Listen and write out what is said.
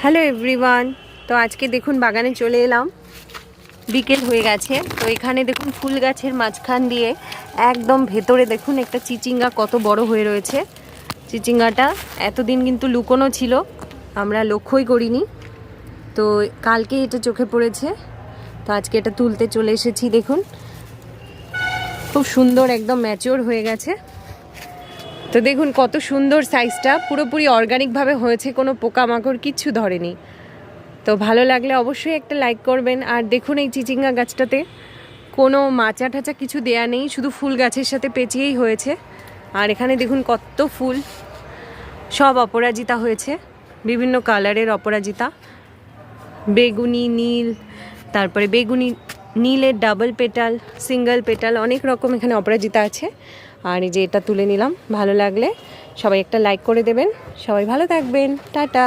Hello everyone. তো আজকে দেখুন বাগানে চলে এলাম, বিকেল হয়ে গেছে। তো এখানে দেখুন ফুল গাছের মাঝখান দিয়ে একদম ভেতরে দেখুন একটা চিচিঙ্গা কত বড় হয়ে রয়েছে। চিচিঙ্গাটা এতদিন কিন্তু লুকোনো ছিল, আমরা লক্ষ্যই করিনি। তো কালকে এটা চোখে পড়েছে, তো আজকে এটা তুলতে চলে এসেছি। দেখুন খুব সুন্দর, একদম ম্যাচিওর হয়ে গেছে। তো দেখুন কত সুন্দর সাইজটা, পুরোপুরি অর্গানিকভাবে হয়েছে, কোনো পোকামাকড় কিচ্ছু ধরেনি। তো ভালো লাগলে অবশ্যই একটা লাইক করবেন। আর দেখুন এই চিচিঙ্গা গাছটাতে কোনো মাচা টাচা কিছু দেয়া নেই, শুধু ফুল গাছের সাথে পেঁচিয়েই হয়েছে। আর এখানে দেখুন কত ফুল, সব অপরাজিতা হয়েছে, বিভিন্ন কালারের অপরাজিতা, বেগুনি, নীল, তারপরে বেগুনি নীলের ডাবল পেটাল, সিঙ্গেল পেটাল, অনেক রকম এখানে অপরাজিতা আছে। আর এই যে এটা তুলে নিলাম। ভালো লাগলে সবাই একটা লাইক করে দেবেন। সবাই ভালো থাকবেন, টাটা।